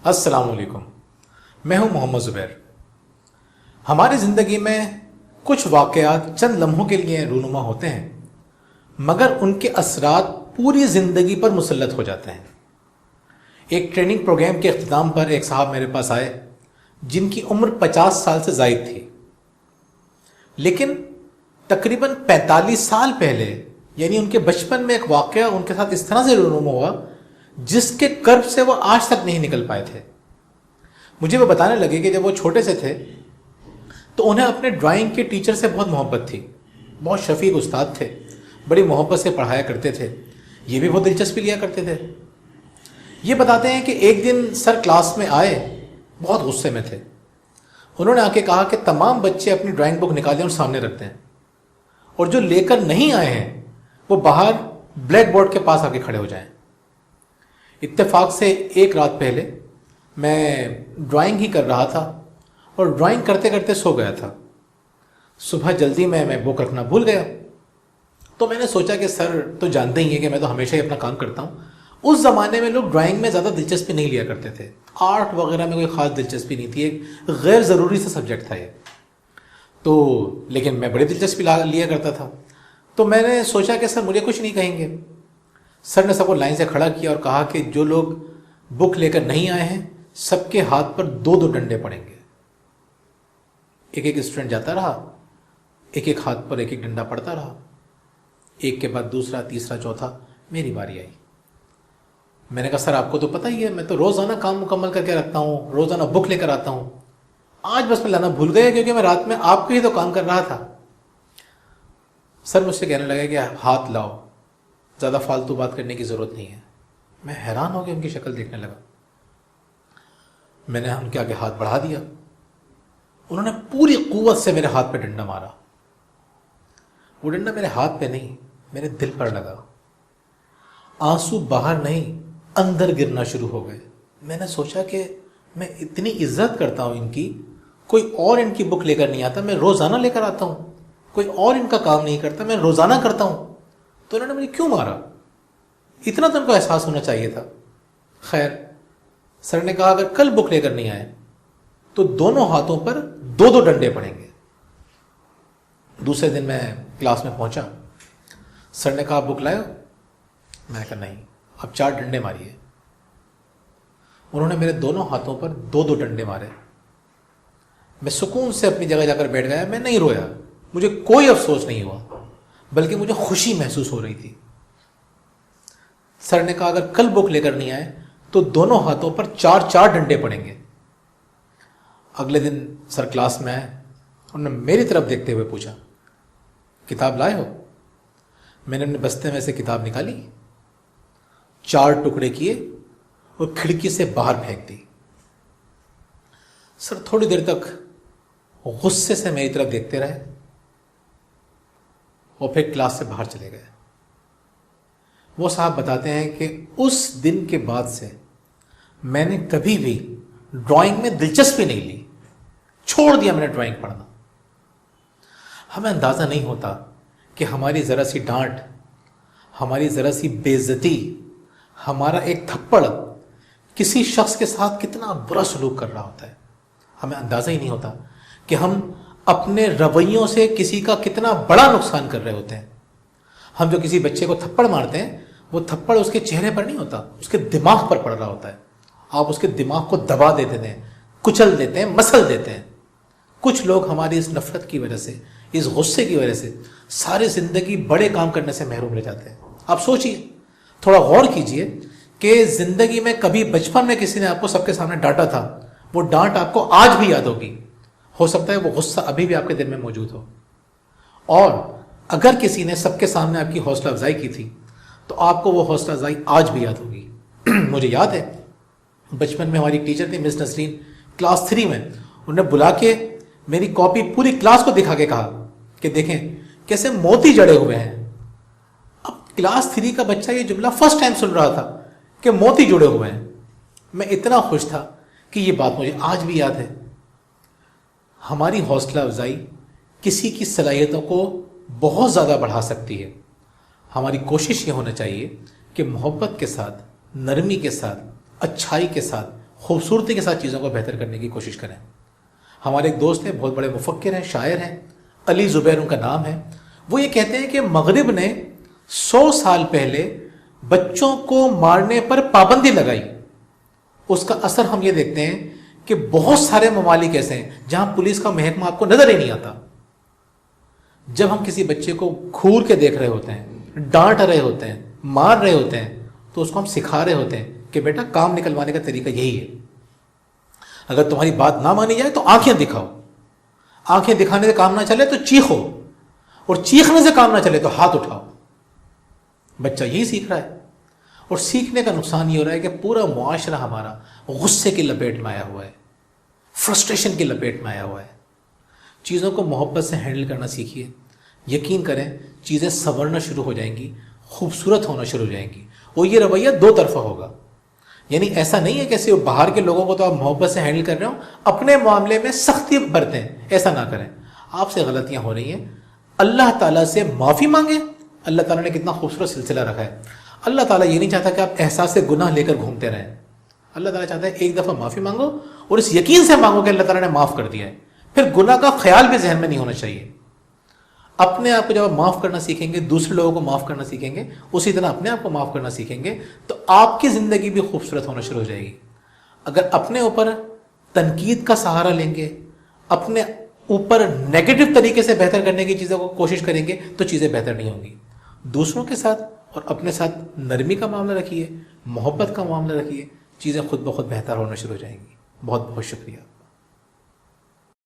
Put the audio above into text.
अस्सलाम वालेकुम। मैं हूं मोहम्मद ज़ुबैर। हमारी ज़िंदगी में कुछ वाक़यात चंद लम्हों के लिए रूनुमा होते हैं, मगर उनके असरात पूरी ज़िंदगी पर मुसल्लत हो जाते हैं। एक ट्रेनिंग प्रोग्राम के अख्ताम पर एक साहब मेरे पास आए जिनकी उम्र 50 साल से ज़ायद थी, लेकिन तकरीबन 45 साल पहले यानी उनके बचपन में एक वाक़या उनके साथ इस तरह से रूनुमा हुआ जिसके कर्ब से वो आज तक नहीं निकल पाए थे। मुझे वो बताने लगे कि जब वो छोटे से थे तो उन्हें अपने ड्राइंग के टीचर से बहुत मोहब्बत थी। बहुत शफीक उस्ताद थे, बड़ी मोहब्बत से पढ़ाया करते थे, ये भी बहुत दिलचस्पी लिया करते थे। ये बताते हैं कि एक दिन सर क्लास में आए, बहुत गुस्से में थे। उन्होंने आके कहा कि तमाम बच्चे अपनी ड्राइंग बुक निकालें और सामने रखते हैं, और जो लेकर नहीं आए हैं वो बाहर ब्लैक बोर्ड के पास आके खड़े हो जाएं। इत्तेफाक से एक रात पहले मैं ड्राइंग ही कर रहा था और ड्राइंग करते करते सो गया था। सुबह जल्दी मैं बुक रखना भूल गया, तो मैंने सोचा कि सर तो जानते ही हैं कि मैं तो हमेशा ही अपना काम करता हूँ। उस ज़माने में लोग ड्राइंग में ज़्यादा दिलचस्पी नहीं लिया करते थे, आर्ट वगैरह में कोई ख़ास दिलचस्पी नहीं थी, एक गैर ज़रूरी सा सब्जेक्ट था ये। तो लेकिन मैं बड़ी दिलचस्पी लिया करता था, तो मैंने सोचा कि सर मुझे कुछ नहीं कहेंगे। सर ने सबको लाइन से खड़ा किया और कहा कि जो लोग बुक लेकर नहीं आए हैं सबके हाथ पर दो दो डंडे पड़ेंगे। एक एक स्टूडेंट जाता रहा, एक एक हाथ पर एक एक डंडा पड़ता रहा, एक के बाद दूसरा, तीसरा, चौथा, मेरी बारी आई। मैंने कहा सर आपको तो पता ही है, मैं तो रोज़ाना काम मुकम्मल करके रखता हूँ, रोज़ाना बुक लेकर आता हूँ, आज बस मैं लाना भूल गया क्योंकि मैं रात में आपके ही तो काम कर रहा था। सर मुझसे कहने लगे कि हाथ लाओ, ज़्यादा फालतू बात करने की ज़रूरत नहीं है। मैं हैरान हो गया, उनकी शक्ल देखने लगा। मैंने उनके आगे हाथ बढ़ा दिया, उन्होंने पूरी कुव्वत से मेरे हाथ पे डंडा मारा। वो डंडा मेरे हाथ पे नहीं, मेरे दिल पर लगा। आंसू बाहर नहीं, अंदर गिरना शुरू हो गए। मैंने सोचा कि मैं इतनी इज्जत करता हूँ इनकी, कोई और इनकी बुक लेकर नहीं आता, मैं रोज़ाना लेकर आता हूँ। कोई और इनका काम नहीं करता, मैं रोज़ाना करता हूँ, तो इन्होंने मुझे क्यों मारा? इतना तो उनको एहसास होना चाहिए था। खैर, सर ने कहा अगर कल बुक लेकर नहीं आए तो दोनों हाथों पर दो दो डंडे पड़ेंगे। दूसरे दिन मैं क्लास में पहुंचा, सर ने कहा बुक लाए हो? मैं कहा नहीं। अब 4 डंडे मारिए। उन्होंने मेरे दोनों हाथों पर दो दो डंडे मारे। मैं सुकून से अपनी जगह जाकर बैठ गया। मैं नहीं रोया, मुझे कोई अफसोस नहीं हुआ, बल्कि मुझे खुशी महसूस हो रही थी। सर ने कहा अगर कल बुक लेकर नहीं आए तो दोनों हाथों पर 4-4 डंडे पड़ेंगे। अगले दिन सर क्लास में आए, उन्होंने मेरी तरफ देखते हुए पूछा किताब लाए हो? मैंने अपने बस्ते में से किताब निकाली, 4 टुकड़े किए और खिड़की से बाहर फेंक दी। सर थोड़ी देर तक गुस्से से मेरी तरफ देखते रहे और फिर क्लास से बाहर चले गए। वो साहब बताते हैं कि उस दिन के बाद से मैंने कभी भी ड्राइंग में दिलचस्पी नहीं ली, छोड़ दिया मैंने ड्राइंग पढ़ना। हमें अंदाज़ा नहीं होता कि हमारी ज़रा सी डांट, हमारी ज़रा सी बेइज्जती, हमारा एक थप्पड़ किसी शख्स के साथ कितना बुरा सलूक कर रहा होता है। हमें अंदाज़ा ही नहीं होता कि हम अपने रवैयों से किसी का कितना बड़ा नुकसान कर रहे होते हैं। हम जो किसी बच्चे को थप्पड़ मारते हैं, वो थप्पड़ उसके चेहरे पर नहीं होता, उसके दिमाग पर पड़ रहा होता है। आप उसके दिमाग को दबा देते हैं, कुचल देते हैं, मसल देते हैं। कुछ लोग हमारी इस नफरत की वजह से, इस गुस्से की वजह से सारी ज़िंदगी बड़े काम करने से महरूम रह जाते हैं। आप सोचिए, थोड़ा गौर कीजिए कि ज़िंदगी में कभी बचपन में किसी ने आपको सबके सामने डांटा था, वो डांट आपको आज भी याद होगी। हो सकता है वो गुस्सा अभी भी आपके दिल में मौजूद हो। और अगर किसी ने सबके सामने आपकी हौसला अफजाई की थी तो आपको वो हौसला अफजाई आज भी याद होगी। मुझे याद है बचपन में हमारी टीचर थी मिस नसरीन, क्लास 3 में, उन्होंने बुला के मेरी कॉपी पूरी क्लास को दिखा के कहा कि देखें कैसे मोती जड़े हुए हैं। अब क्लास 3 का बच्चा ये जुमला फर्स्ट टाइम सुन रहा था कि मोती जुड़े हुए हैं। मैं इतना खुश था कि ये बात मुझे आज भी याद है। हमारी हौसला अफजाई किसी की सलाहियतों को बहुत ज़्यादा बढ़ा सकती है। हमारी कोशिश ये होना चाहिए कि मोहब्बत के साथ, नरमी के साथ, अच्छाई के साथ, खूबसूरती के साथ चीज़ों को बेहतर करने की कोशिश करें। हमारे एक दोस्त हैं, बहुत बड़े मुफक्किर हैं, शायर हैं, अली ज़ुबैर उनका नाम है। वो ये कहते हैं कि मगरिब ने 100 साल पहले बच्चों को मारने पर पाबंदी लगाई। उसका असर हम ये देखते हैं कि बहुत सारे ममालिक ऐसे हैं जहां पुलिस का महकमा आपको नजर ही नहीं आता। जब हम किसी बच्चे को घूर के देख रहे होते हैं, डांट रहे होते हैं, मार रहे होते हैं, तो उसको हम सिखा रहे होते हैं कि बेटा काम निकलवाने का तरीका यही है। अगर तुम्हारी बात ना मानी जाए तो आंखें दिखाओ, आंखें दिखाने से काम ना चले तो चीखो, और चीखने से काम ना चले तो हाथ उठाओ। बच्चा यही सीख रहा है, और सीखने का नुकसान ये हो रहा है कि पूरा मुआशरा हमारा गुस्से की लपेट में आया हुआ है, फ्रस्ट्रेशन की लपेट में आया हुआ है। चीज़ों को मोहब्बत से हैंडल करना सीखिए। यकीन करें चीज़ें संवरना शुरू हो जाएंगी, खूबसूरत होना शुरू हो जाएंगी। और ये रवैया दो तरफा होगा, यानी ऐसा नहीं है कि बाहर के लोगों को तो आप मोहब्बत से हैंडल कर रहे हो, अपने मामले में सख्ती बरतें, ऐसा ना करें। आपसे गलतियां हो रही हैं, अल्लाह ताला से माफ़ी मांगे। अल्लाह ताला ने कितना खूबसूरत सिलसिला रखा है। अल्लाह ताला ये नहीं चाहता कि आप एहसास से गुनाह लेकर घूमते रहें। अल्लाह ताला चाहता है एक दफ़ा माफ़ी मांगो और इस यकीन से मांगो कि अल्लाह ताला ने माफ़ कर दिया है। फिर गुनाह का ख्याल भी जहन में नहीं होना चाहिए। अपने आप को जब आप माफ़ करना सीखेंगे, दूसरे लोगों को माफ़ करना सीखेंगे, उसी तरह अपने आप को माफ़ करना सीखेंगे, तो आपकी ज़िंदगी भी खूबसूरत होना शुरू हो जाएगी। अगर अपने ऊपर तनकीद का सहारा लेंगे, अपने ऊपर नेगेटिव तरीके से बेहतर करने की चीज़ों को कोशिश करेंगे, तो चीज़ें बेहतर नहीं होंगी। दूसरों के साथ और अपने साथ नरमी का मामला रखिए, मोहब्बत का मामला रखिए, चीज़ें खुद ब खुद बेहतर होना शुरू हो जाएंगी। बहुत बहुत शुक्रिया।